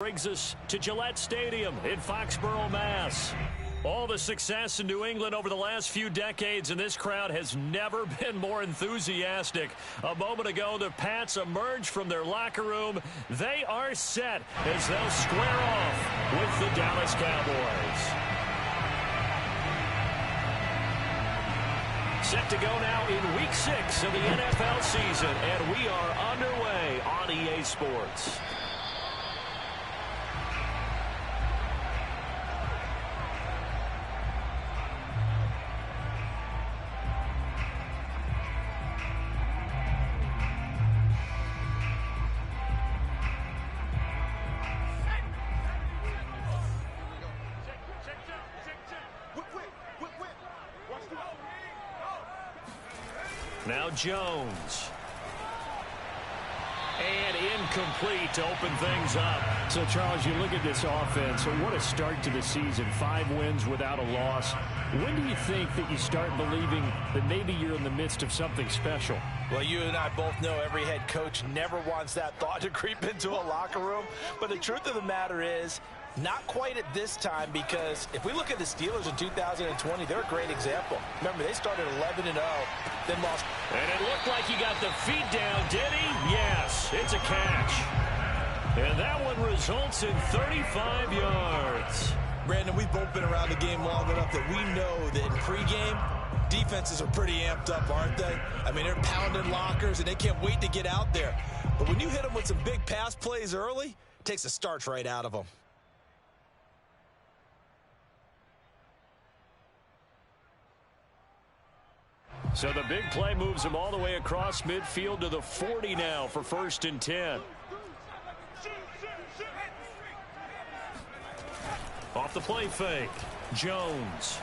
Brings us to Gillette Stadium in Foxborough, Mass. All the success in New England over the last few decades, and this crowd has never been more enthusiastic. A moment ago, the Pats emerged from their locker room. They are set as they'll square off with the Dallas Cowboys. Set to go now in Week 6 of the NFL season, and we are underway on EA Sports. Now Jones. And incomplete to open things up. So, Charles, you look at this offense, so what a start to the season. 5 wins without a loss. When do you think that you start believing that maybe you're in the midst of something special? Well, you and I both know every head coach never wants that thought to creep into a locker room. But the truth of the matter is, not quite at this time, because if we look at the Steelers in 2020, they're a great example. Remember, they started 11-0, then lost. And it looked like he got the feet down, did he? Yes, it's a catch. And that one results in 35 yards. Brandon, we've both been around the game long enough that we know that in pregame, defenses are pretty amped up, aren't they? I mean, they're pounding lockers, and they can't wait to get out there. But when you hit them with some big pass plays early, it takes the starch right out of them. So the big play moves him all the way across midfield to the 40 now for 1st and 10. Off the play fake, Jones.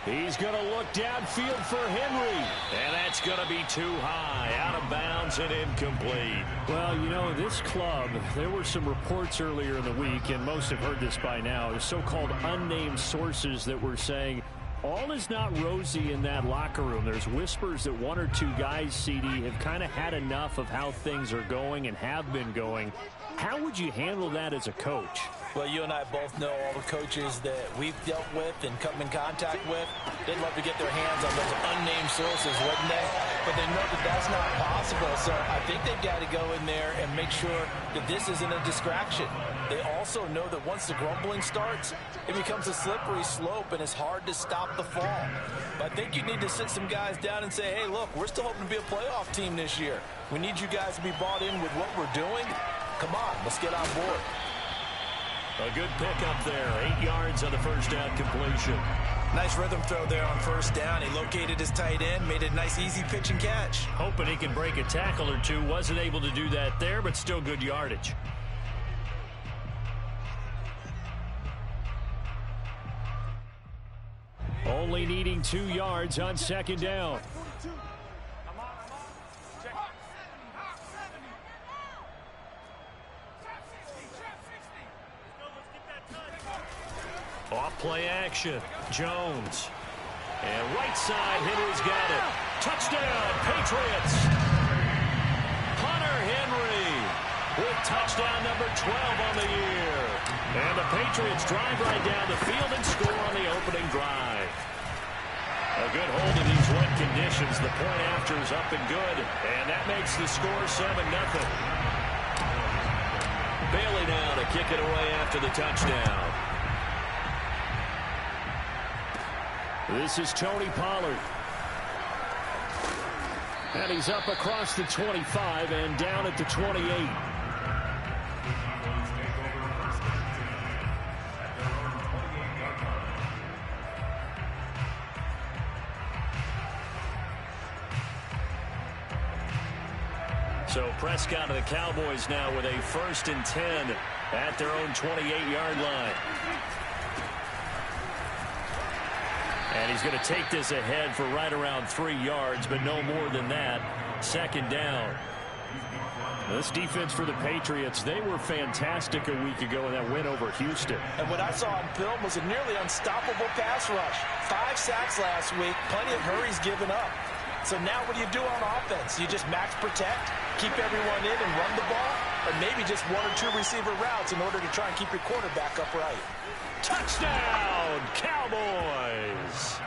He's going to look downfield for Henry. And that's going to be too high, out of bounds and incomplete. Well, you know, this club, there were some reports earlier in the week, and most have heard this by now, the so-called unnamed sources that were saying all is not rosy in that locker room. There's whispers that 1 or 2 guys, CD, have kind of had enough of how things are going and have been going. How would you handle that as a coach? Well, you and I both know all the coaches that we've dealt with and come in contact with. They'd love to get their hands on those unnamed sources, wouldn't they? But they know that that's not possible. So I think they've got to go in there and make sure that this isn't a distraction. They also know that once the grumbling starts, it becomes a slippery slope and it's hard to stop the fall. But I think you need to sit some guys down and say, hey, look, we're still hoping to be a playoff team this year. We need you guys to be bought in with what we're doing. Come on, let's get on board. A good pickup there. 8 yards on the first down completion. Nice rhythm throw there on first down. He located his tight end, made a nice easy pitch and catch. Hoping he can break a tackle or two. Wasn't able to do that there, but still good yardage. Only needing 2 yards on 2nd down. Off play action, Jones. And right side, Henry's got it. Touchdown, Patriots. Hunter Henry with touchdown number 12 on the year. And the Patriots drive right down the field and score on the opening drive. A good hold in these wet conditions. The point after is up and good. And that makes the score 7-0. Bailey now to kick it away after the touchdown. This is Tony Pollard. And he's up across the 25 and down at the 28. So Prescott and the Cowboys now with a 1st and 10 at their own 28-yard line. And he's going to take this ahead for right around 3 yards, but no more than that. 2nd down. This defense for the Patriots, they were fantastic a week ago in that win over Houston. And what I saw on film was a nearly unstoppable pass rush. 5 sacks last week, plenty of hurries given up. So now what do you do on offense? You just max protect, keep everyone in and run the ball? or maybe just one or two receiver routes in order to try and keep your quarterback upright. Touchdown, Cowboys!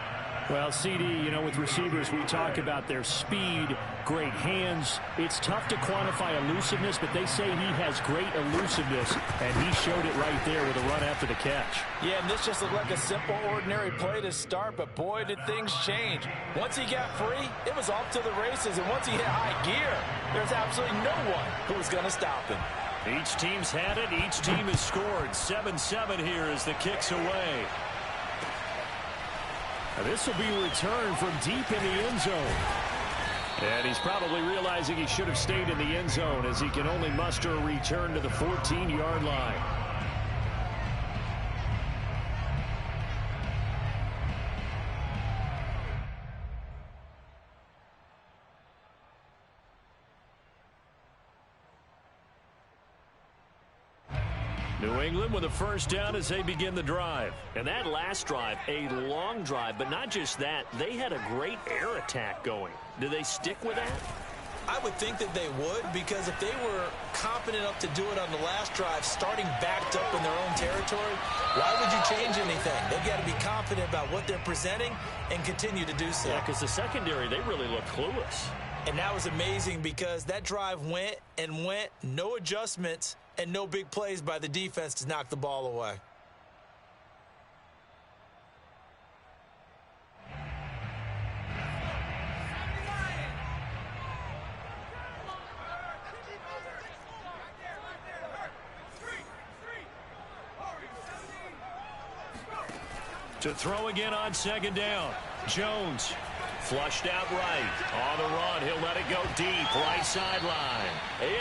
Well, CD, you know, with receivers, we talk about their speed, great hands. It's tough to quantify elusiveness, but they say he has great elusiveness, and he showed it right there with a run after the catch. Yeah, and this just looked like a simple, ordinary play to start, but boy, did things change. Once he got free, it was off to the races, and once he hit high gear, there's absolutely no one who was going to stop him. Each team's had it. Each team has scored. 7-7 here as the kick's away. This will be returned from deep in the end zone. And he's probably realizing he should have stayed in the end zone as he can only muster a return to the 14-yard line. New England with a first down as they begin the drive. And that last drive, a long drive, but not just that, they had a great air attack going. Do they stick with that? I would think that they would, because if they were confident enough to do it on the last drive, starting backed up in their own territory, why would you change anything? They've got to be confident about what they're presenting and continue to do so. Yeah, because the secondary, they really looked clueless. And that was amazing because that drive went and went, no adjustments, and no big plays by the defense to knock the ball away. To throw again on second down. Jones flushed out right. On the run, he'll let it go deep. Right sideline.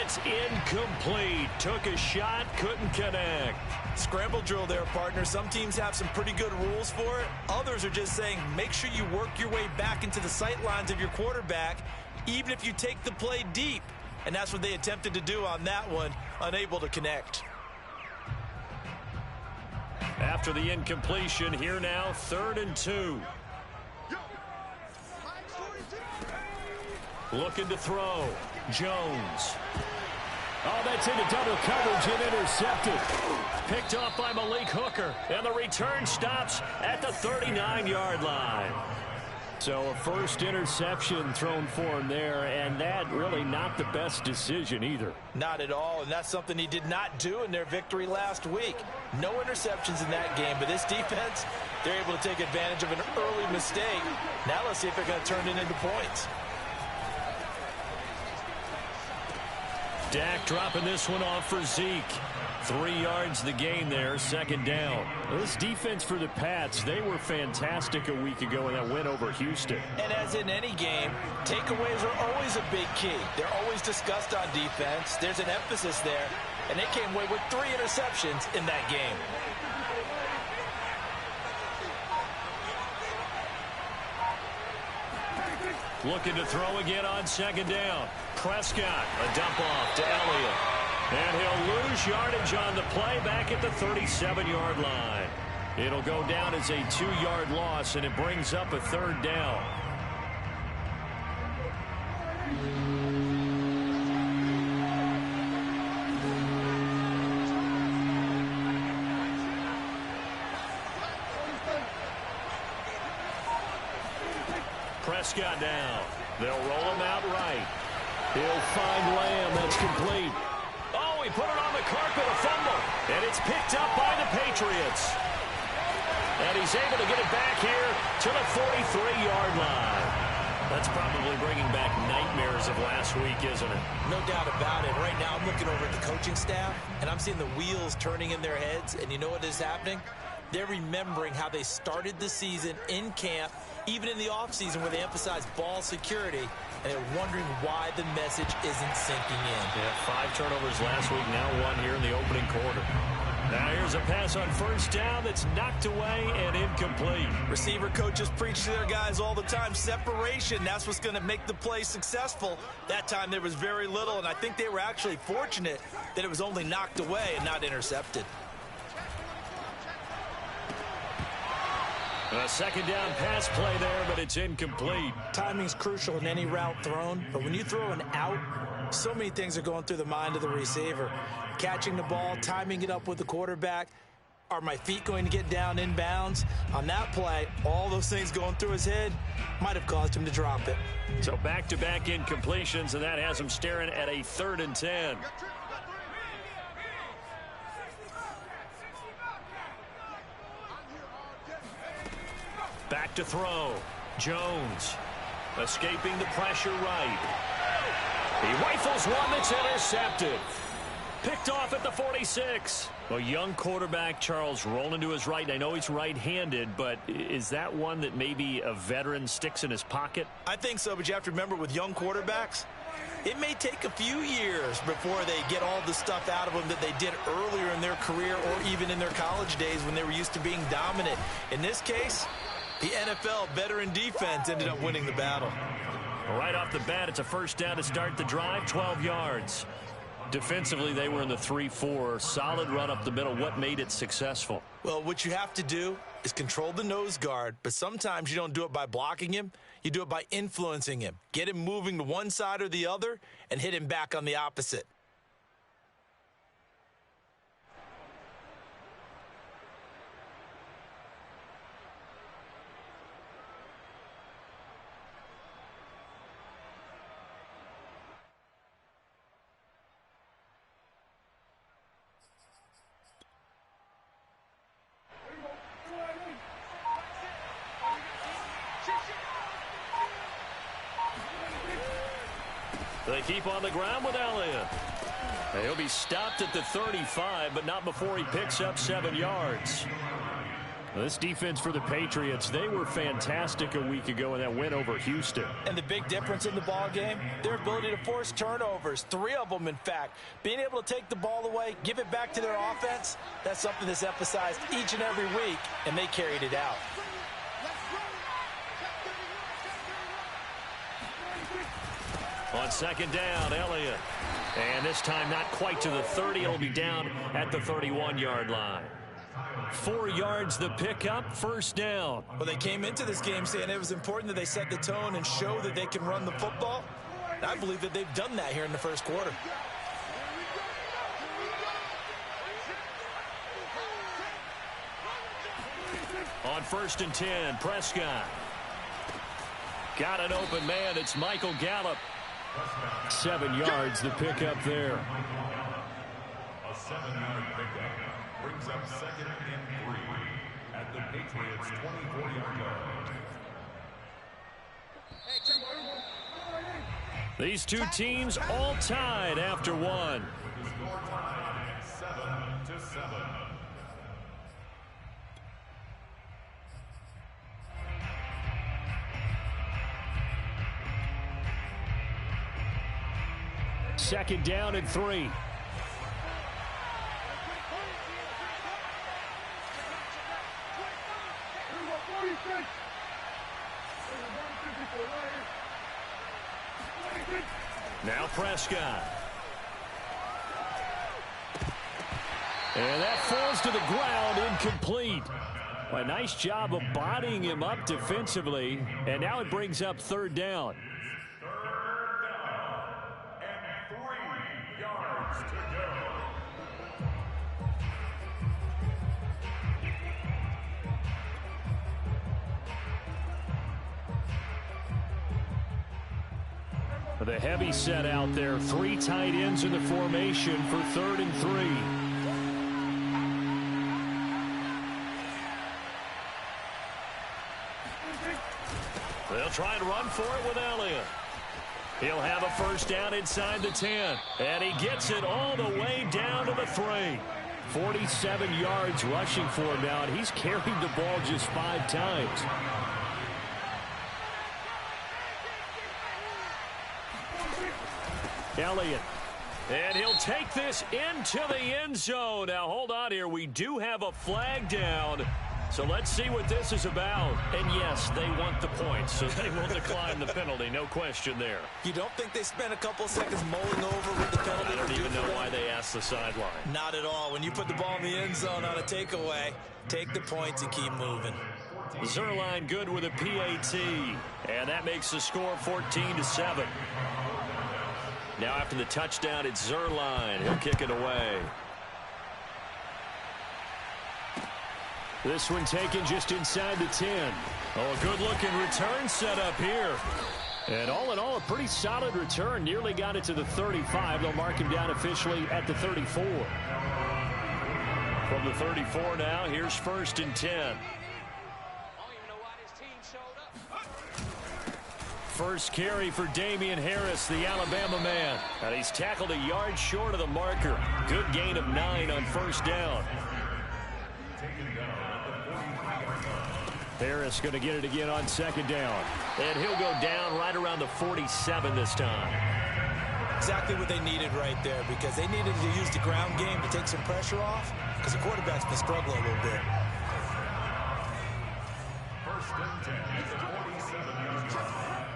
It's incomplete. Took a shot, couldn't connect. Scramble drill there, partner. Some teams have some pretty good rules for it. Others are just saying make sure you work your way back into the sight lines of your quarterback, even if you take the play deep. And that's what they attempted to do on that one, unable to connect. After the incompletion, here now, 3rd and 2. Looking to throw. Jones. Oh, that's into double coverage and intercepted. Picked off by Malik Hooker. And the return stops at the 39-yard line. So a first interception thrown for him there, and that really not the best decision either. Not at all, and that's something he did not do in their victory last week. No interceptions in that game, but this defense, they're able to take advantage of an early mistake. Now let's see if they're going to turn it into points. Dak dropping this one off for Zeke. 3 yards the gain there, 2nd down. This defense for the Pats, they were fantastic a week ago in that win over Houston. And as in any game, takeaways are always a big key. They're always discussed on defense. There's an emphasis there, and they came away with 3 interceptions in that game. Looking to throw again on 2nd down. Prescott, a dump off to Elliott. And he'll lose yardage on the play back at the 37-yard line. It'll go down as a 2-yard loss, and it brings up a 3rd down. Prescott down. They'll roll him out right. He'll find Lamb. That's complete. Oh, he put it on the carpet, a fumble. And it's picked up by the Patriots. And he's able to get it back here to the 43-yard line. That's probably bringing back nightmares of last week, isn't it? No doubt about it. Right now I'm looking over at the coaching staff, and I'm seeing the wheels turning in their heads. And you know what is happening? They're remembering how they started the season in camp, even in the offseason where they emphasized ball security, and they're wondering why the message isn't sinking in. Yeah, 5 turnovers last week, now 1 here in the opening quarter. Now here's a pass on 1st down that's knocked away and incomplete. Receiver coaches preach to their guys all the time. Separation, that's what's going to make the play successful. That time there was very little, and I think they were actually fortunate that it was only knocked away and not intercepted. A 2nd down pass play there, but it's incomplete. Timing's crucial in any route thrown, but when you throw an out So many things are going through the mind of the receiver. Catching the ball, timing it up with the quarterback. Are my feet going to get down in bounds? On that play, all those things going through his head might have caused him to drop it. So back-to-back incompletions, and that has him staring at a 3rd and 10. Back to throw. Jones escaping the pressure right. He rifles one that's intercepted. Picked off at the 46. A young quarterback, Charles, rolling to his right. I know he's right-handed, but is that one that maybe a veteran sticks in his pocket? I think so, but you have to remember with young quarterbacks, it may take a few years before they get all the stuff out of them that they did earlier in their career or even in their college days when they were used to being dominant. In this case, the NFL veteran defense ended up winning the battle. Right off the bat, it's a first down to start the drive, 12 yards. Defensively, they were in the 3-4. Solid run up the middle. What made it successful? Well, what you have to do is control the nose guard, but sometimes you don't do it by blocking him. You do it by influencing him. Get him moving to one side or the other and hit him back on the opposite. They keep on the ground with Elliott. He'll be stopped at the 35, but not before he picks up 7 yards. This defense for the Patriots, they were fantastic a week ago in that win over Houston. And the big difference in the ball game, their ability to force turnovers, 3 of them in fact. Being able to take the ball away, give it back to their offense, that's something that's emphasized each and every week, and they carried it out. On second down, Elliott. And this time not quite to the 30. It'll be down at the 31-yard line. 4 yards the pickup, first down. Well, they came into this game saying it was important that they set the tone and show that they can run the football. And I believe that they've done that here in the first quarter. On 1st and 10, Prescott. Got an open man. It's Michael Gallup. 7 yards the pickup there. A 7-yard pickup brings up 2nd and 3 at the Patriots' 24-yard line. These two teams all tied after one. The score tied 7-7. Second down and 3. Now Prescott. And that falls to the ground, incomplete. A nice job of bodying him up defensively, and now it brings up 3rd down. The heavy set out there. 3 tight ends in the formation for 3rd and 3. They'll try and run for it with Elliott. He'll have a first down inside the 10. And he gets it all the way down to the 3. 47 yards rushing for him now, and he's carried the ball just 5 times. Elliott. And he'll take this into the end zone. Now, hold on here. We do have a flag down. So let's see what this is about. And, yes, they want the points, so they will decline the penalty. No question there. You don't think they spent a couple seconds mulling over with the penalty? I don't even know why they asked the sideline. Not at all. When you put the ball in the end zone on a takeaway, take the points and keep moving. Zerline good with a PAT. And that makes the score 14-7. Now after the touchdown, it's Zerline. He'll kick it away. This one taken just inside the 10. Oh, a good-looking return set up here. And all in all, a pretty solid return. Nearly got it to the 35. They'll mark him down officially at the 34. From the 34 now, here's 1st and 10. First carry for Damian Harris, the Alabama man. And he's tackled a yard short of the marker. Good gain of 9 on 1st down. Harris going to get it again on 2nd down. And he'll go down right around the 47 this time. Exactly what they needed right there, because they needed to use the ground game to take some pressure off, because the quarterback's been struggling a little bit. 1st and 10 at the 47-yard line.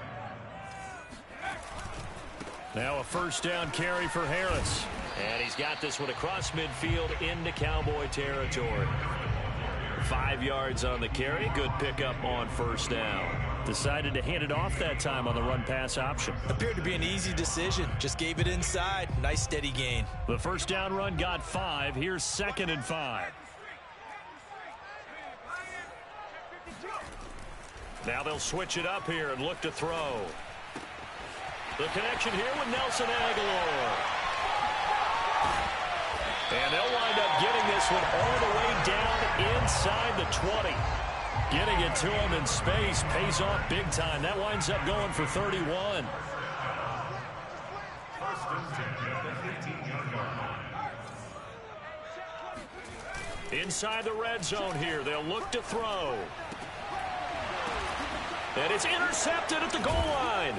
Now a 1st down carry for Harris. And he's got this one across midfield into Cowboy territory. 5 yards on the carry. Good pickup on 1st down. Decided to hand it off that time on the run-pass option. Appeared to be an easy decision. Just gave it inside. Nice steady gain. The 1st down run got 5. Here's 2nd and 5. Now they'll switch it up here and look to throw. The connection here with Nelson Aguilar. And they'll wind up getting this one all the way down inside the 20. Getting it to him in space pays off big time. That winds up going for 31. 1st and 10 at the 18-yard line. Inside the red zone here. They'll look to throw. And it's intercepted at the goal line.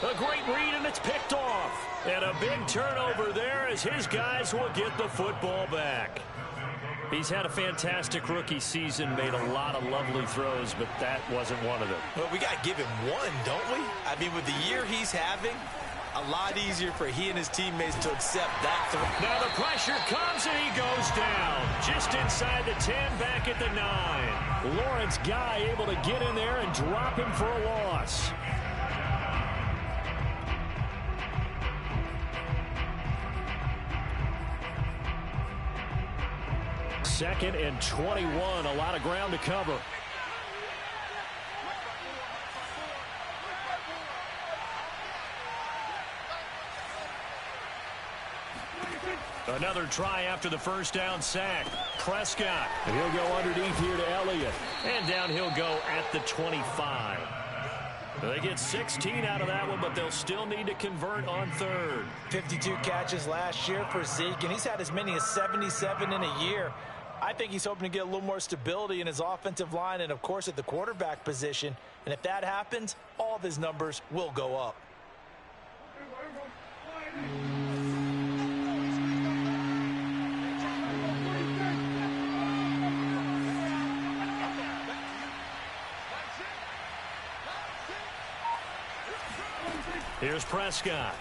A great read, and it's picked off. And a big turnover there as his guys will get the football back. He's had a fantastic rookie season, made a lot of lovely throws, but that wasn't one of them. Well, we got to give him one, don't we? I mean, with the year he's having, a lot easier for he and his teammates to accept that throw. Now the pressure comes, and he goes down. Just inside the 10, back at the 9. Lawrence Guy able to get in there and drop him for a loss. 2nd and 21. A lot of ground to cover. Another try after the 1st down sack. Prescott. And he'll go underneath here to Elliott. And down he'll go at the 25. They get 16 out of that one, but they'll still need to convert on 3rd. 52 catches last year for Zeke, and he's had as many as 77 in a year. I think he's hoping to get a little more stability in his offensive line and, of course, at the quarterback position. And if that happens, all of his numbers will go up. Here's Prescott.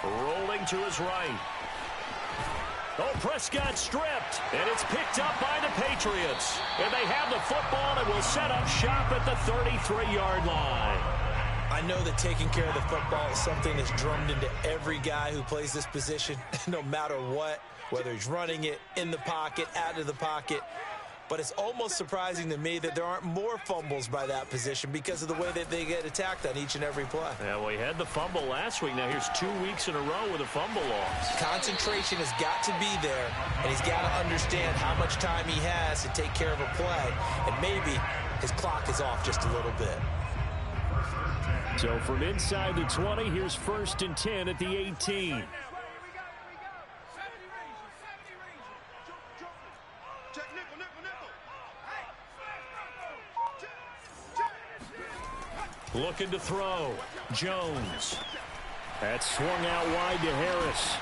Rolling to his right. Oh, Prescott stripped, and it's picked up by the Patriots. And they have the football and will set up shop at the 33-yard line. I know that taking care of the football is something that's drummed into every guy who plays this position, no matter what, whether he's running it, in the pocket, out of the pocket. But it's almost surprising to me that there aren't more fumbles by that position because of the way that they get attacked on each and every play. Yeah, well, he had the fumble last week. Now here's 2 weeks in a row with a fumble loss. Concentration has got to be there, and he's got to understand how much time he has to take care of a play. And maybe his clock is off just a little bit. So from inside the 20, here's 1st and 10 at the 18. Looking to throw. Jones. That swung out wide to Harris.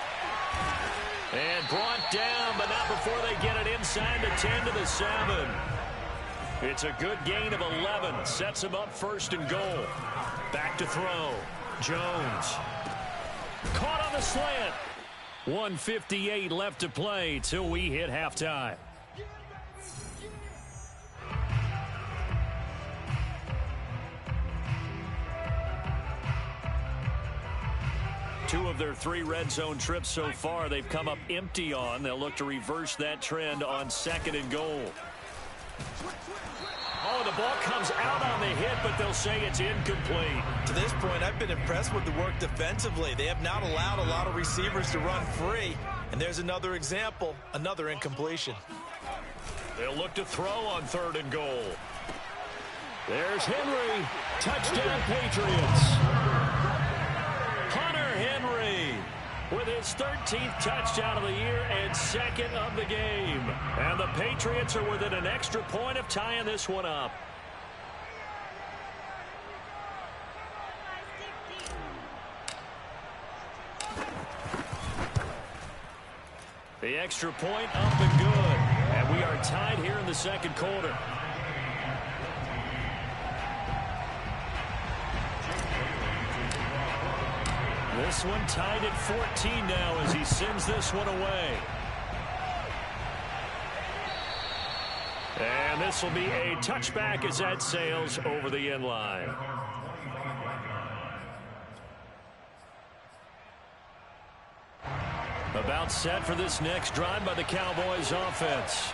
And brought down, but not before they get it inside the 10 to the 7. It's a good gain of 11. Sets him up 1st and goal. Back to throw. Jones. Caught on the slant. 1:58 left to play till we hit halftime. 2 of their 3 red zone trips so far, they've come up empty on. They'll look to reverse that trend on 2nd and goal. Oh, the ball comes out on the hit, but they'll say it's incomplete. To this point, I've been impressed with the work defensively. They have not allowed a lot of receivers to run free. And there's another example, another incompletion. They'll look to throw on 3rd and goal. There's Henry. Touchdown, Patriots. Hunter Henry with his 13th touchdown of the year and 2nd of the game. And the Patriots are within an extra point of tying this one up. The extra point up and good. And we are tied here in the 2nd quarter. This one tied at 14 now as he sends this one away. And this will be a touchback as that sails over the end line. About set for this next drive by the Cowboys offense.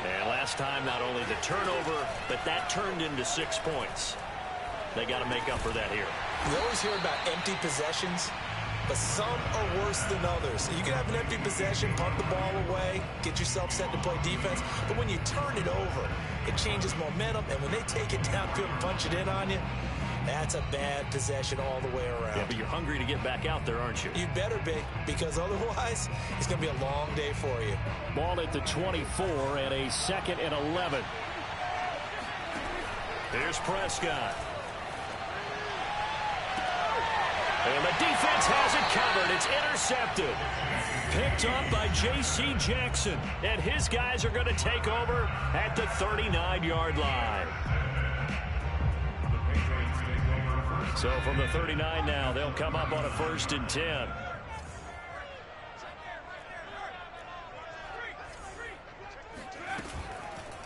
And last time, not only the turnover, but that turned into 6 points. They got to make up for that here. We always hear about empty possessions, but some are worse than others. You can have an empty possession, punt the ball away, get yourself set to play defense, but when you turn it over, it changes momentum, and when they take it downfield and punch it in on you, that's a bad possession all the way around. Yeah, but you're hungry to get back out there, aren't you? You better be, because otherwise, it's going to be a long day for you. Ball at the 24 and a 2nd and 11. Here's Prescott. And the defense has it covered. It's intercepted. Picked up by J.C. Jackson. And his guys are going to take over at the 39-yard line. So from the 39 now, they'll come up on a 1st and 10.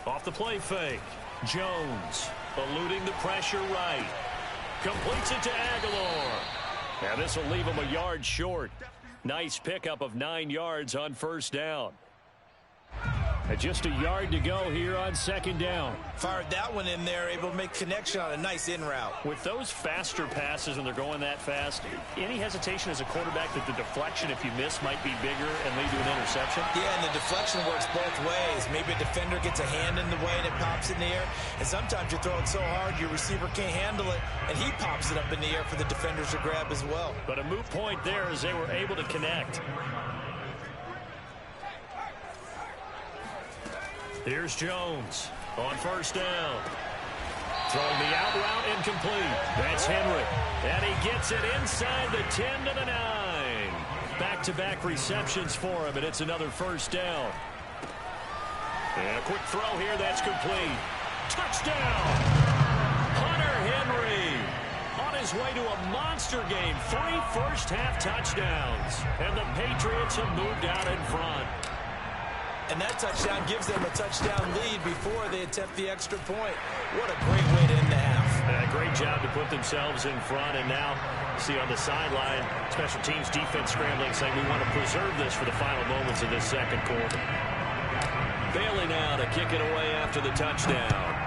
Off the play fake. Jones eluding the pressure right. Completes it to Aguilar. And this will leave him a yard short. Nice pickup of 9 yards on 1st down. And just a yard to go here on 2nd down. Fired that one in there, able to make connection on a nice in route. With those faster passes and they're going that fast, any hesitation as a quarterback that the deflection, if you miss, might be bigger and lead to an interception? Yeah, and the deflection works both ways. Maybe a defender gets a hand in the way and it pops in the air. And sometimes you throw it so hard your receiver can't handle it, and he pops it up in the air for the defenders to grab as well. But a moot point there as they were able to connect. Here's Jones on 1st down. Throwing the out route incomplete. That's Henry. And he gets it inside the 10 to the 9. Back-to-back receptions for him, and it's another 1st down. And a quick throw here, that's complete. Touchdown! Hunter Henry on his way to a monster game. 3 first-half touchdowns. And the Patriots have moved out in front. And that touchdown gives them a touchdown lead before they attempt the extra point. What a great way to end the half. Great job to put themselves in front. And now, see on the sideline, special teams defense scrambling, saying we want to preserve this for the final moments of this 2nd quarter. Bailey now to kick it away after the touchdown.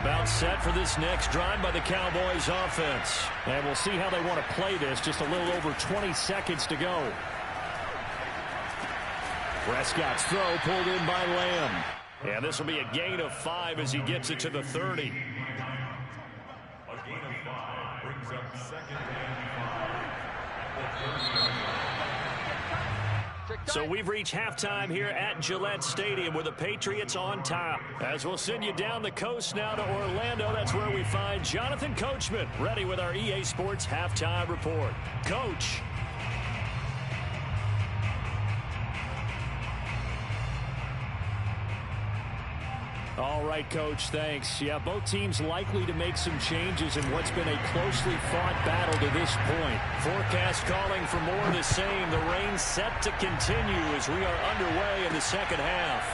About set for this next drive by the Cowboys offense. And we'll see how they want to play this. Just a little over 20 seconds to go. Prescott's throw pulled in by Lamb. And this will be a gain of 5 as he gets it to the 30. A gain of 5 brings up 2nd and 5. So we've reached halftime here at Gillette Stadium with the Patriots on top. As we'll send you down the coast now to Orlando, that's where we find Jonathan Coachman ready with our EA Sports halftime report. Coach. All right, Coach, thanks. Yeah, both teams likely to make some changes in what's been a closely fought battle to this point. Forecast calling for more of the same. The rain set to continue as we are underway in the second half.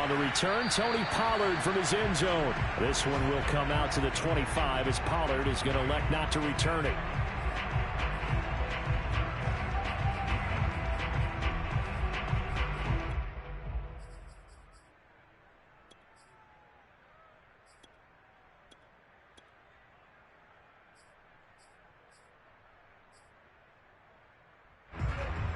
On the return, Tony Pollard from his end zone. This one will come out to the 25 as Pollard is going to elect not to return it.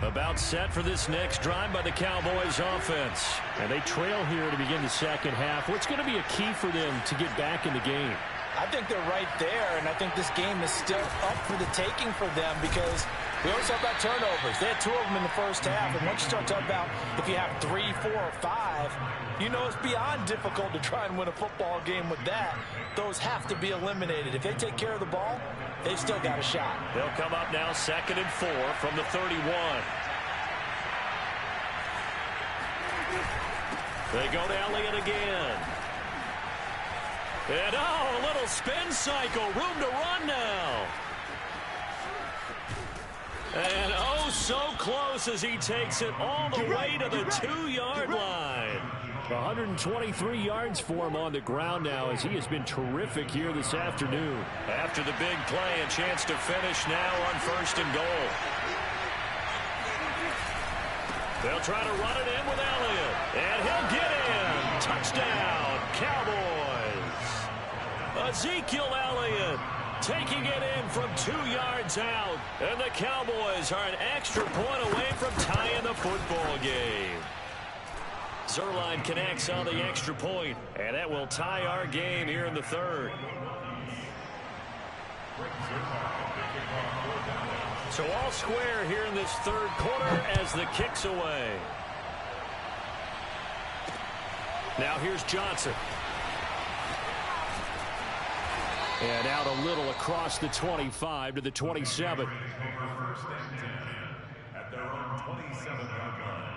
About set for this next drive by the Cowboys offense. And they trail here to begin the second half. What's going to be a key for them to get back in the game? I think they're right there, and I think this game is still up for the taking for them because we always talk about turnovers. They had 2 of them in the first half, and once you start talking about if you have 3, 4, or 5, you know it's beyond difficult to try and win a football game with that. Those have to be eliminated. If they take care of the ball, they've still got a shot. They'll come up now 2nd and 4 from the 31. They go to Elliott again. And a little spin cycle. Room to run now. And so close as he takes it all the way to the 2-yard line. 123 yards for him on the ground now as he has been terrific here this afternoon. After the big play, a chance to finish now on 1st and goal. They'll try to run it in with Elliott. And he'll get in. Touchdown, Cowboys. Ezekiel Elliott taking it in from 2 yards out. And the Cowboys are an extra point away from tying the football game. Zerline connects on the extra point, and that will tie our game here in the 3rd. So all square here in this 3rd quarter as the kick's away. Now here's Johnson. And out a little across the 25 to the 27. At their own 27-yard line.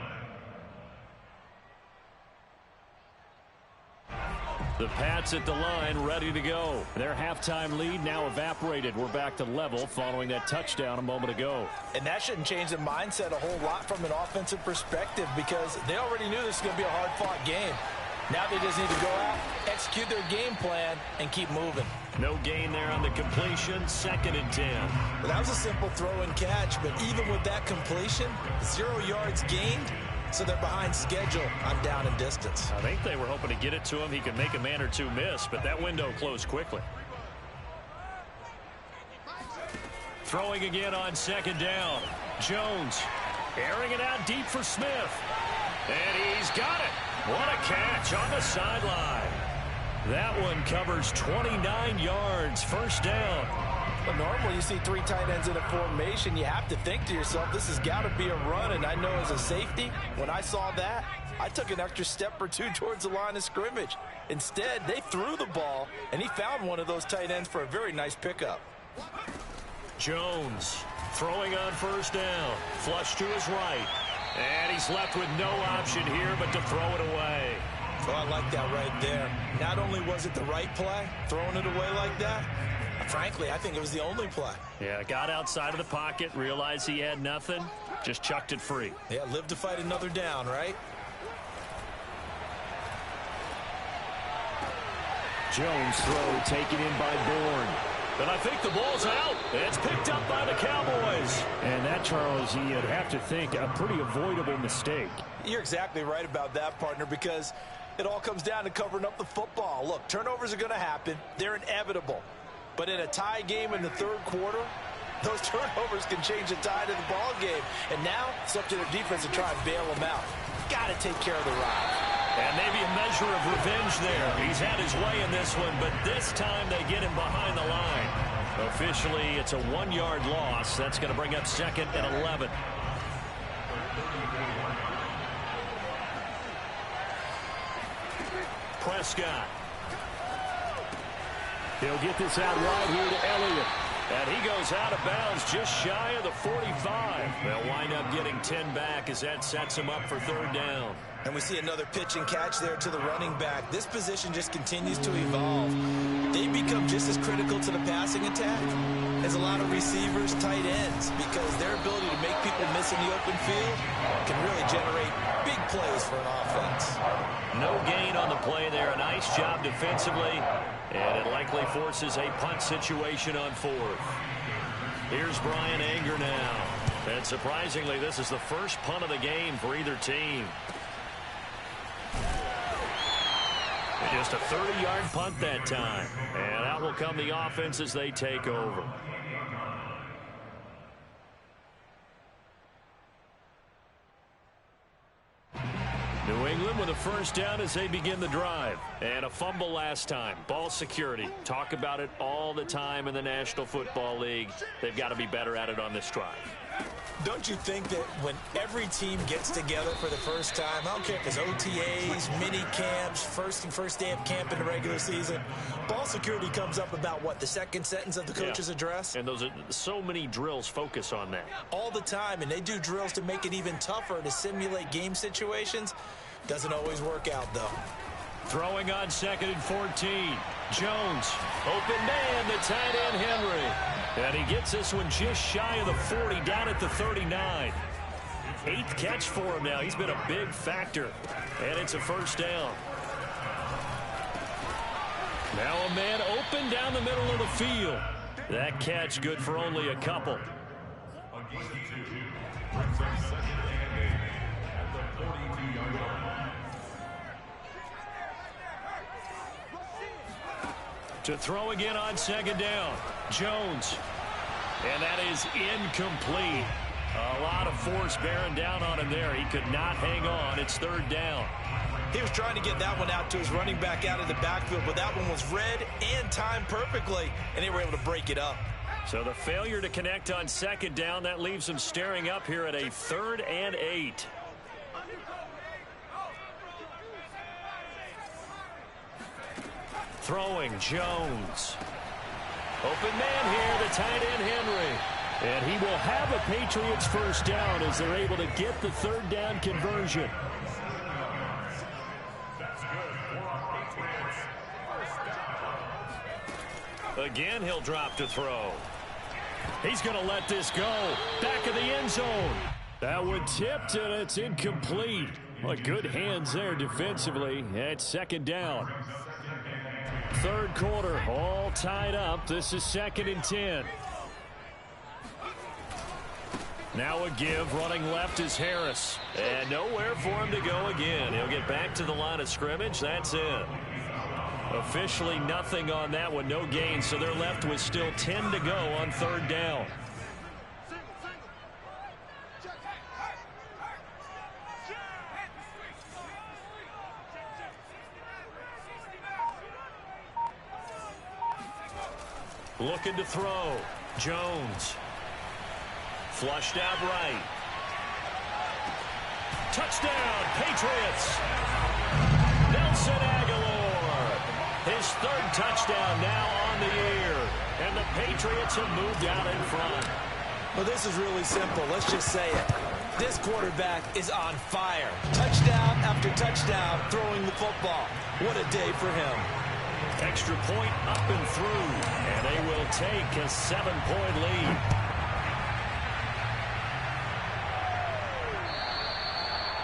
The Pats at the line, ready to go. Their halftime lead now evaporated. We're back to level following that touchdown a moment ago. And that shouldn't change the mindset a whole lot from an offensive perspective because they already knew this was going to be a hard-fought game. Now they just need to go out, execute their game plan, and keep moving. No gain there on the completion, 2nd and 10. Well, that was a simple throw and catch, but even with that completion, 0 yards gained, so they're behind schedule on down and distance. I think they were hoping to get it to him. He could make a man or two miss, but that window closed quickly. Throwing again on 2nd down. Jones airing it out deep for Smith. And he's got it. What a catch on the sideline. That one covers 29 yards, 1st down. But normally you see 3 tight ends in a formation. You have to think to yourself, this has got to be a run. And I know as a safety, when I saw that, I took an extra step or 2 towards the line of scrimmage. Instead, they threw the ball, and he found one of those tight ends for a very nice pickup. Jones throwing on 1st down. Flush to his right. And he's left with no option here but to throw it away. Oh, I like that right there. Not only was it the right play, throwing it away like that, frankly, I think it was the only play. Yeah, got outside of the pocket, realized he had nothing, just chucked it free. Yeah, live to fight another down, right? Jones throw taken in by Bourne. And I think the ball's out. It's picked up by the Cowboys. And that, Charles, you'd have to think a pretty avoidable mistake. You're exactly right about that, partner, because it all comes down to covering up the football. Look, turnovers are going to happen. They're inevitable. But in a tie game in the 3rd quarter, those turnovers can change the tide of the ball game. And now it's up to their defense to try and bail them out. Got to take care of the ride. And maybe a measure of revenge there. He's had his way in this one, but this time they get him behind the line. Officially, it's a 1-yard loss. That's going to bring up 2nd and 11. Prescott. He'll get this out wide here to Elliott. And he goes out of bounds just shy of the 45. They'll wind up getting 10 back as that sets him up for third down. And we see another pitch and catch there to the running back. This position just continues to evolve. They become just as critical to the passing attack as a lot of receivers, tight ends, because their ability to make people miss in the open field can really generate big plays for an offense. No gain on the play there. A nice job defensively, and it likely forces a punt situation on fourth. Here's Brian Anger now. And surprisingly, this is the first punt of the game for either team. Just a 30-yard punt that time. And out will come the offense as they take over. New England with a first down as they begin the drive. And a fumble last time. Ball security. Talk about it all the time in the National Football League. They've got to be better at it on this drive. Don't you think that when every team gets together for the first time, I don't care if it's OTAs, mini camps, first day of camp in the regular season, ball security comes up about what, the second sentence of the coach's address? And those are so many drills focus on that. All the time, and they do drills to make it even tougher to simulate game situations. Doesn't always work out, though. Throwing on 2nd and 14. Jones, open man, the tight end Henry. And he gets this one just shy of the 40, down at the 39. 8th catch for him now. He's been a big factor. And it's a first down. Now a man open down the middle of the field. That catch good for only a couple. A gain of 2. Brings up 2nd and 8 at the 42-yard line. To throw again on 2nd down. Jones. And that is incomplete. A lot of force bearing down on him there. He could not hang on. It's 3rd down. He was trying to get that one out to his running back out of the backfield, but that one was read and timed perfectly, and they were able to break it up. So the failure to connect on 2nd down, that leaves him staring up here at a 3rd and 8. Throwing, Jones. Open man here, the tight end Henry. And he will have a Patriots first down as they're able to get the 3rd down conversion. Again, he'll drop to throw. He's going to let this go. Back of the end zone. That one tipped, and it's incomplete. Well, good hands there defensively at 2nd down. 3rd quarter, all tied up. This is 2nd and 10. Now a give, running left is Harris. And nowhere for him to go again. He'll get back to the line of scrimmage. That's it. Officially nothing on that one, no gain. So they're left with still 10 to go on 3rd down. Looking to throw. Jones. Flushed out right. Touchdown, Patriots. Nelson Aguilar. His 3rd touchdown now on the year. And the Patriots have moved out in front. Well, this is really simple. Let's just say it. This quarterback is on fire. Touchdown after touchdown throwing the football. What a day for him. Extra point up and through. And they will take a 7-point lead.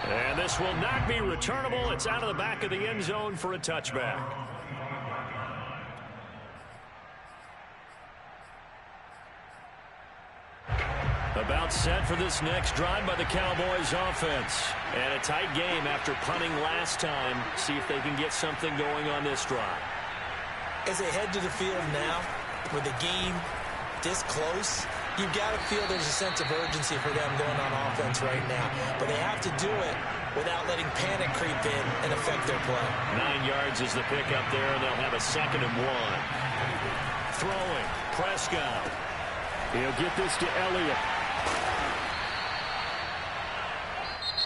And this will not be returnable. It's out of the back of the end zone for a touchback. About set for this next drive by the Cowboys offense. And a tight game after punting last time. See if they can get something going on this drive. As they head to the field now, with the game this close, you've got to feel there's a sense of urgency for them going on offense right now. But they have to do it without letting panic creep in and affect their play. 9 yards is the pickup there, and they'll have a 2nd and 1. Throwing, Prescott. He'll get this to Elliott.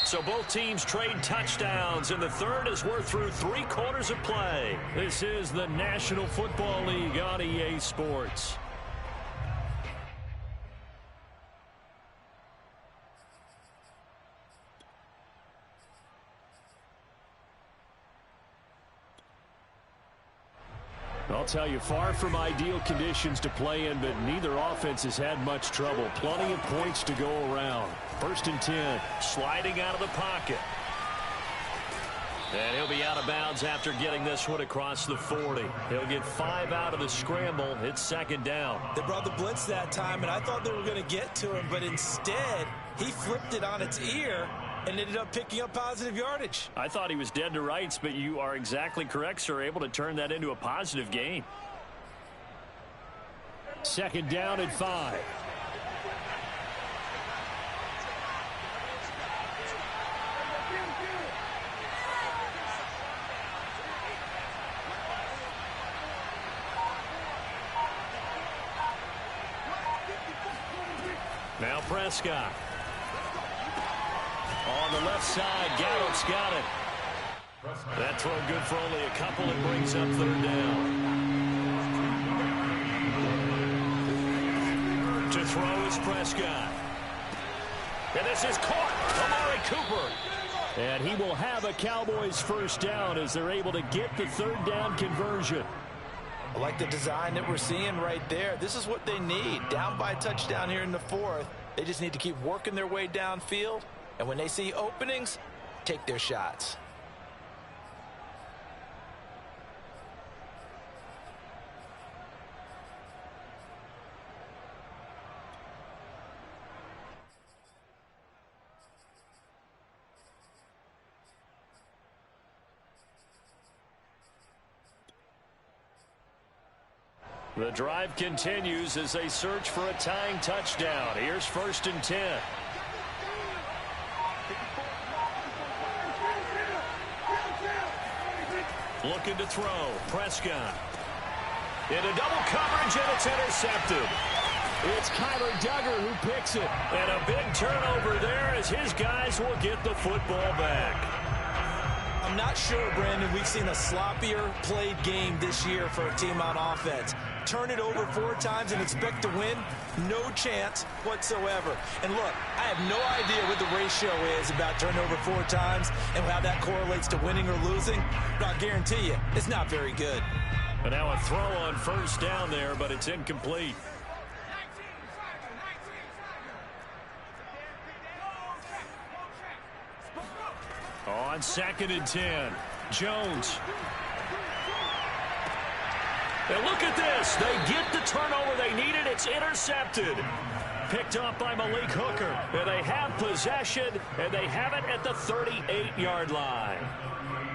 So both teams trade touchdowns in the 3rd as we're through 3 quarters of play. This is the National Football League on EA Sports. I'll tell you, far from ideal conditions to play in, but neither offense has had much trouble. Plenty of points to go around. 1st and 10. Sliding out of the pocket. And he'll be out of bounds after getting this one across the 40. He'll get 5 out of the scramble. It's 2nd down. They brought the blitz that time, and I thought they were going to get to him, but instead he flipped it on its ear and ended up picking up positive yardage. I thought he was dead to rights, but you are exactly correct, sir. Able to turn that into a positive gain. 2nd down and 5. Now Prescott. On the left side, Gallup's got it. That throw good for only a couple. It brings up 3rd down. To throw is Prescott. And this is caught. Amari Cooper. And he will have a Cowboys 1st down as they're able to get the 3rd down conversion. I like the design that we're seeing right there. This is what they need. Down by a touchdown here in the 4th. They just need to keep working their way downfield. And when they see openings, take their shots. The drive continues as they search for a tying touchdown. Here's 1st and 10. Looking to throw. Prescott. Into double coverage, and it's intercepted. It's Kyler Duggar who picks it. And a big turnover there as his guys will get the football back. I'm not sure, Brandon, we've seen a sloppier played game this year for a team on offense. Turn it over 4 times and expect to win? No chance whatsoever. And look, I have no idea what the ratio is about turnover 4 times and how that correlates to winning or losing, but I'll guarantee you, it's not very good. And now a throw on 1st down there, but it's incomplete. On 2nd and 10, Jones. And look at this. They get the turnover they needed. It's intercepted. Picked up by Malik Hooker. And they have possession, and they have it at the 38-yard line.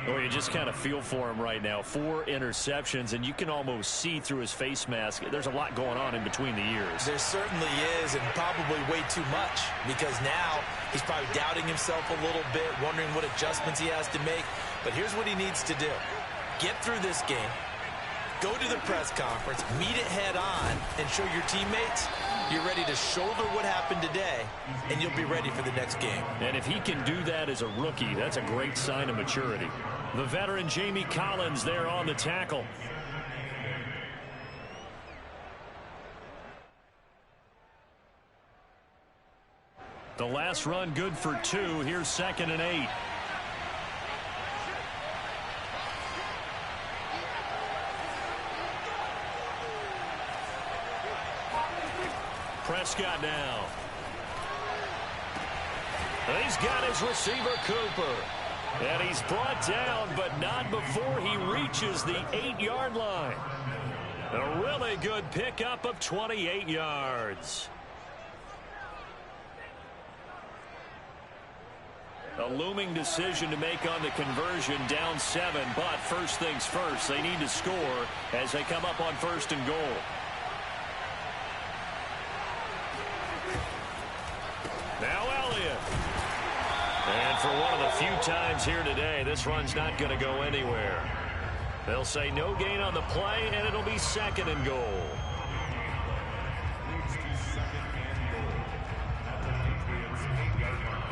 Oh, you just kind of feel for him right now. 4 interceptions, and you can almost see through his face mask. There's a lot going on in between the ears. There certainly is, and probably way too much, because now he's probably doubting himself a little bit, wondering what adjustments he has to make. But here's what he needs to do. Get through this game. Go to the press conference, meet it head on, and show your teammates you're ready to shoulder what happened today, and you'll be ready for the next game. And if he can do that as a rookie, that's a great sign of maturity. The veteran Jamie Collins there on the tackle. The last run good for 2. Here's 2nd and 8. Prescott now. He's got his receiver, Cooper. And he's brought down, but not before he reaches the 8-yard line. A really good pickup of 28 yards. A looming decision to make on the conversion, down 7, but first things first, they need to score as they come up on 1st and goal. Now Elliott. And for one of the few times here today, this run's not going to go anywhere. They'll say no gain on the play, and it'll be 2nd and goal. Moves to 2nd and goal at the Patriots' 8-yard line.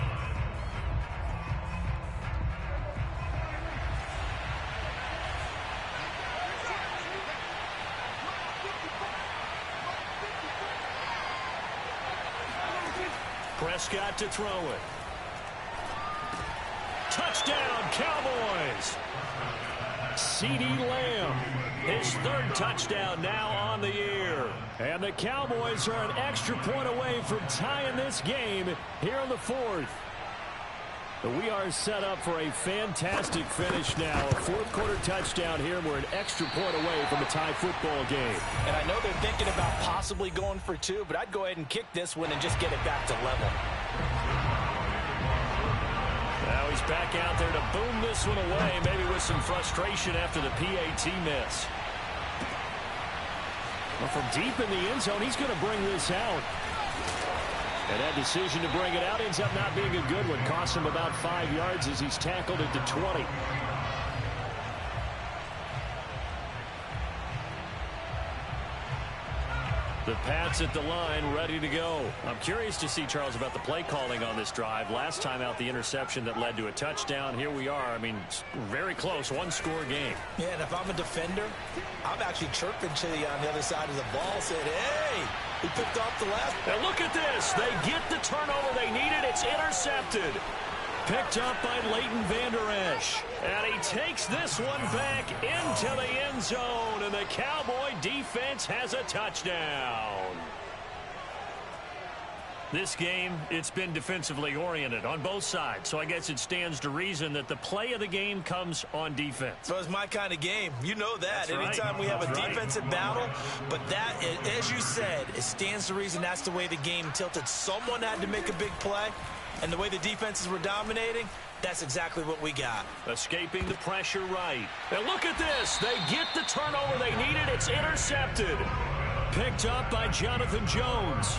Prescott to throw it. Touchdown, Cowboys! CeeDee Lamb. His third touchdown now on the year. And the Cowboys are an extra point away from tying this game here in the fourth. But we are set up for a fantastic finish now. A fourth-quarter touchdown here, and we're an extra point away from a tie football game. And I know they're thinking about possibly going for two, but I'd go ahead and kick this one and just get it back to level. Now he's back out there to boom this one away, maybe with some frustration after the PAT miss. Well, from deep in the end zone, he's going to bring this out. And that decision to bring it out ends up not being a good one. Costs him about 5 yards as he's tackled at the 20. The Pats at the line, ready to go. I'm curious to see, Charles, about the play calling on this drive. Last time out, the interception that led to a touchdown. Here we are. I mean, very close, one-score game. Yeah, and if I'm a defender, I'm actually chirping to you on the other side of the ball, saying, hey, he picked off the last. And look at this. They get the turnover they needed. It's intercepted. Picked up by Leighton Vander Esch. And he takes this one back into the end zone. And the Cowboy defense has a touchdown. This game, it's been defensively oriented on both sides. So I guess it stands to reason that the play of the game comes on defense. So it's my kind of game. You know that. That's Anytime right. we have That's a right. defensive battle. But that, as you said, it stands to reason that's the way the game tilted. Someone had to make a big play. And the way the defenses were dominating, that's exactly what we got. Escaping the pressure right. And look at this. They get the turnover they needed. It's intercepted. Picked up by Jonathan Jones.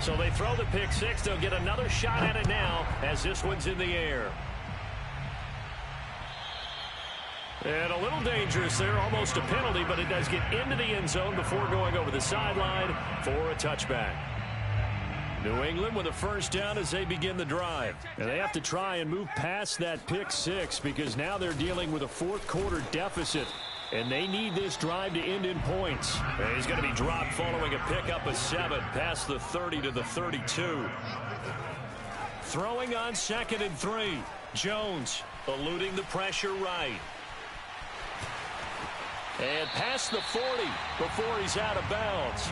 So they throw the pick six. They'll get another shot at it now as this one's in the air. And a little dangerous there, almost a penalty, but it does get into the end zone before going over the sideline for a touchback. New England with a first down as they begin the drive. And they have to try and move past that pick six because now they're dealing with a fourth-quarter deficit. And they need this drive to end in points. And he's going to be dropped following a pickup of 7 past the 30 to the 32. Throwing on 2nd and 3. Jones eluding the pressure right. And past the 40 before he's out of bounds.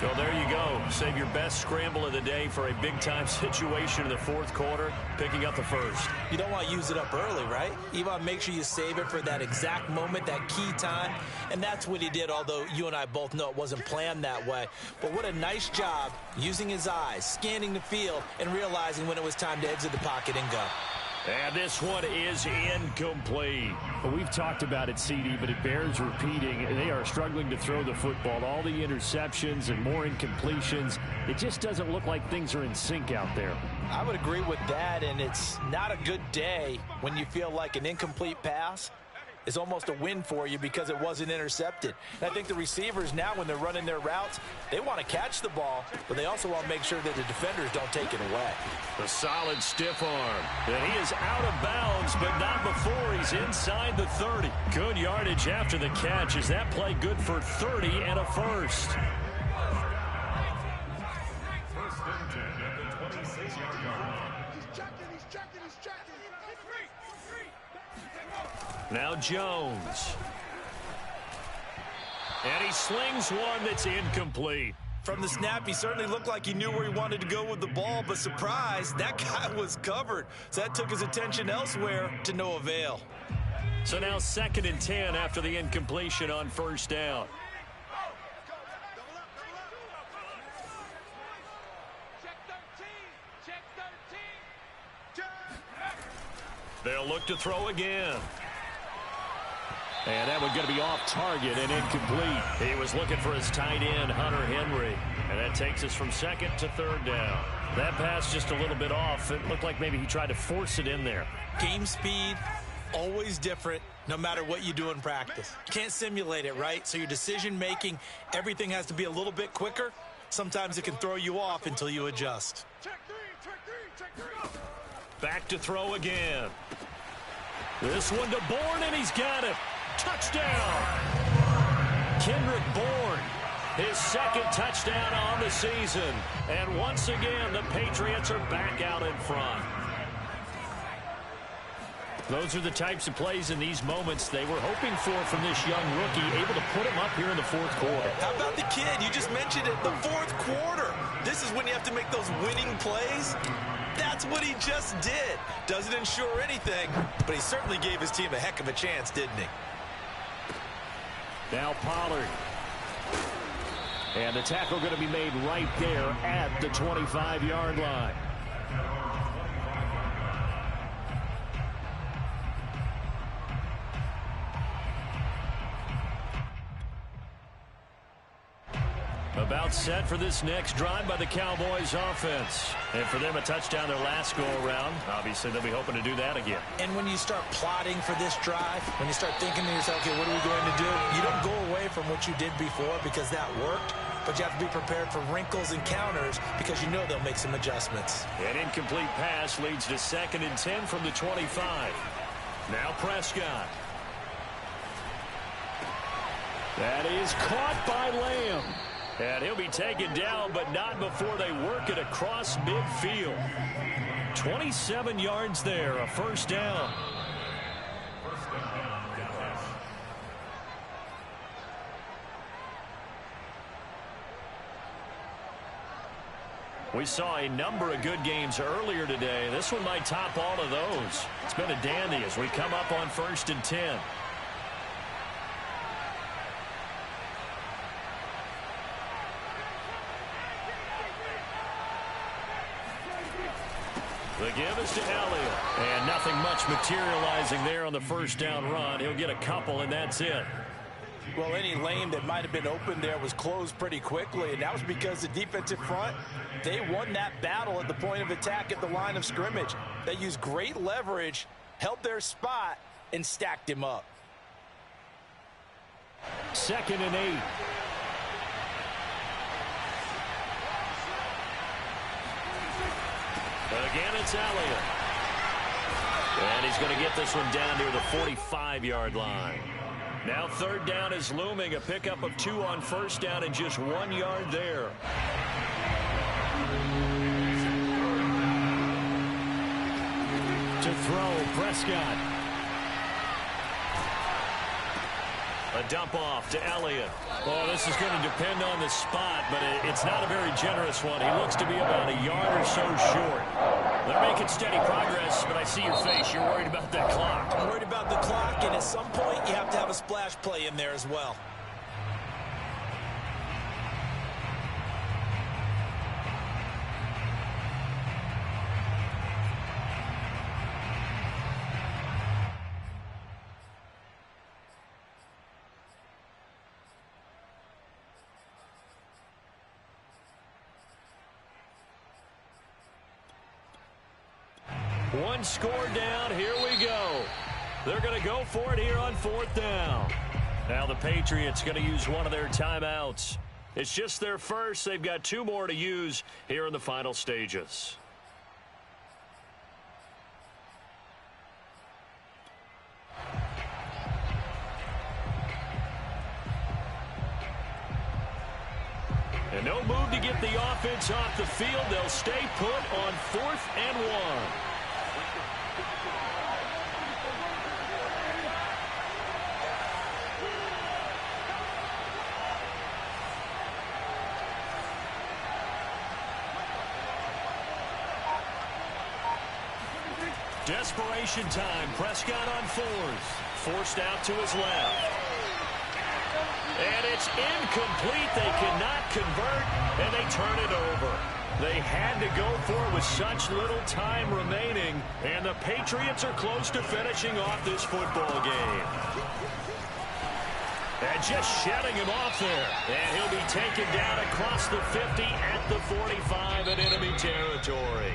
So there you go. Save your best scramble of the day for a big-time situation in the fourth quarter, picking up the first. You don't want to use it up early, right? You want to make sure you save it for that exact moment, that key time. And that's what he did, although you and I both know it wasn't planned that way. But what a nice job using his eyes, scanning the field, and realizing when it was time to exit the pocket and go. And this one is incomplete. Well, we've talked about it, CD, but it bears repeating. They are struggling to throw the football. All the interceptions and more incompletions. It just doesn't look like things are in sync out there. I would agree with that, and it's not a good day when you feel like an incomplete pass is almost a win for you because it wasn't intercepted. And I think the receivers now, when they're running their routes, they want to catch the ball, but they also want to make sure that the defenders don't take it away. A solid stiff arm. And he is out of bounds, but not before he's inside the 30. Good yardage after the catch. Is that play good for 30 and a first? First and 10 at the 26-yard line. Now Jones. And he slings one that's incomplete. From the snap, he certainly looked like he knew where he wanted to go with the ball, but surprise, that guy was covered. So that took his attention elsewhere to no avail. So now 2nd and 10 after the incompletion on first down. They'll look to throw again. And that one going to be off target and incomplete. He was looking for his tight end, Hunter Henry. And that takes us from 2nd to 3rd down. That pass just a little bit off. It looked like maybe he tried to force it in there. Game speed, always different, no matter what you do in practice. You can't simulate it, right? So your decision-making, everything has to be a little bit quicker. Sometimes it can throw you off until you adjust. Back to throw again. This one to Bourne, and he's got it. Touchdown! Kendrick Bourne, his 2nd touchdown on the season. And once again, the Patriots are back out in front. Those are the types of plays in these moments they were hoping for from this young rookie, able to put him up here in the fourth quarter. How about the kid? You just mentioned it, the fourth quarter. This is when you have to make those winning plays. That's what he just did. Doesn't ensure anything, but he certainly gave his team a heck of a chance, didn't he? Now Pollard. And the tackle going to be made right there at the 25-yard line. About set for this next drive by the Cowboys offense. And for them, a touchdown their last go-around. Obviously, they'll be hoping to do that again. And when you start plotting for this drive, when you start thinking to yourself, okay, what are we going to do? You don't go away from what you did before because that worked, but you have to be prepared for wrinkles and counters because you know they'll make some adjustments. An incomplete pass leads to 2nd and 10 from the 25. Now Prescott. That is caught by Lamb. And he'll be taken down, but not before they work it across midfield. 27 yards there, a first down. We saw a number of good games earlier today. This one might top all of those. It's been a dandy as we come up on 1st and 10. The give is to Elliott. And nothing much materializing there on the first down run. He'll get a couple, and that's it. Well, any lane that might have been open there was closed pretty quickly, and that was because the defensive front, they won that battle at the point of attack at the line of scrimmage. They used great leverage, held their spot, and stacked him up. 2nd and 8. Again, it's Elliott. And he's going to get this one down near the 45-yard line. Now 3rd down is looming. A pickup of 2 on 1st down and just 1 yard there. To throw, Prescott. A dump off to Elliott. Well, this is going to depend on the spot, but it's not a very generous one. He looks to be about a yard or so short. They're making steady progress, but I see your face. You're worried about that clock. I'm worried about the clock, and at some point you have to have a splash play in there as well. One score down. Here we go. They're going to go for it here on 4th down. Now the Patriots going to use one of their timeouts. It's just their first. They've got 2 more to use here in the final stages. And no move to get the offense off the field. They'll stay put on 4th and 1. Desperation time. Prescott on 4th. Forced out to his left. And it's incomplete. They cannot convert, and they turn it over. They had to go for it with such little time remaining, and the Patriots are close to finishing off this football game. And just shedding him off there. And he'll be taken down across the 50 at the 45 in enemy territory.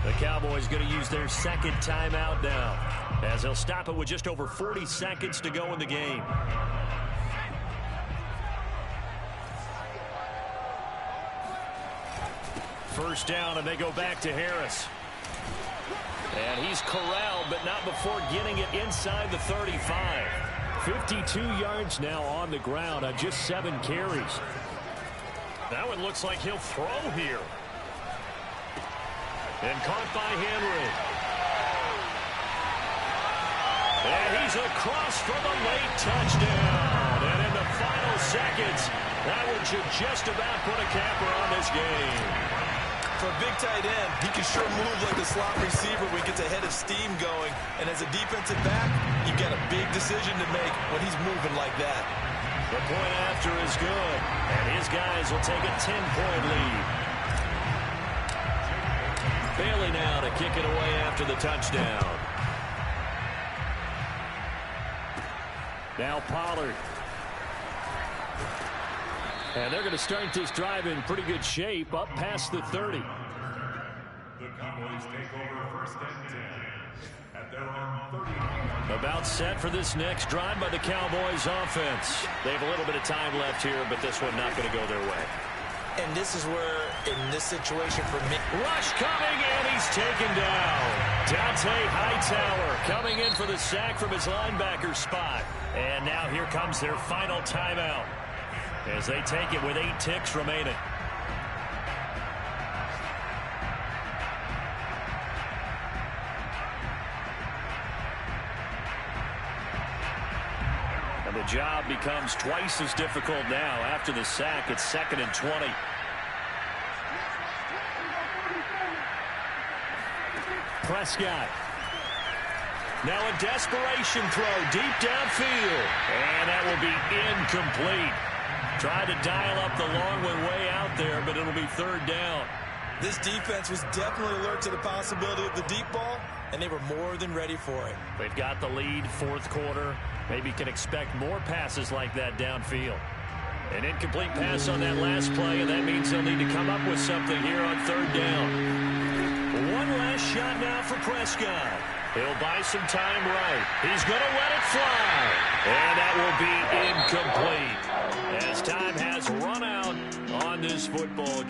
The Cowboys going to use their 2nd timeout now, as they'll stop it with just over 40 seconds to go in the game. First down, and they go back to Harris. And he's corralled, but not before getting it inside the 35. 52 yards now on the ground on just 7 carries. That one looks like he'll throw here. And caught by Henry. And he's across for the late touchdown. And in the final seconds, that one should just about put a capper on this game. For a big tight end, he can sure move like the slot receiver when he gets a head of steam going. And as a defensive back, you've got a big decision to make when he's moving like that. The point after is good, and his guys will take a 10-point lead. Bailey now to kick it away after the touchdown. Now Pollard. And they're going to start this drive in pretty good shape, up past the 30. The Cowboys take over first and 10 at their own 30. About set for this next drive by the Cowboys offense. They have a little bit of time left here, but this one not going to go their way. And this is where, in this situation for me, Rush coming, and he's taken down. Dante Hightower coming in for the sack from his linebacker spot. And now here comes their final timeout as they take it with 8 ticks remaining. And the job becomes twice as difficult now after the sack. It's 2nd and 20. Prescott. Now a desperation throw deep downfield. And that will be incomplete. Tried to dial up the long one way out there, but it'll be 3rd down. This defense was definitely alert to the possibility of the deep ball, and they were more than ready for it. They've got the lead, 4th quarter. Maybe can expect more passes like that downfield. An incomplete pass on that last play, and that means they'll need to come up with something here on 3rd down. One last shot now for Prescott. He'll buy some time right. He's going to let it fly. And that will be incomplete as time has run out on this football game.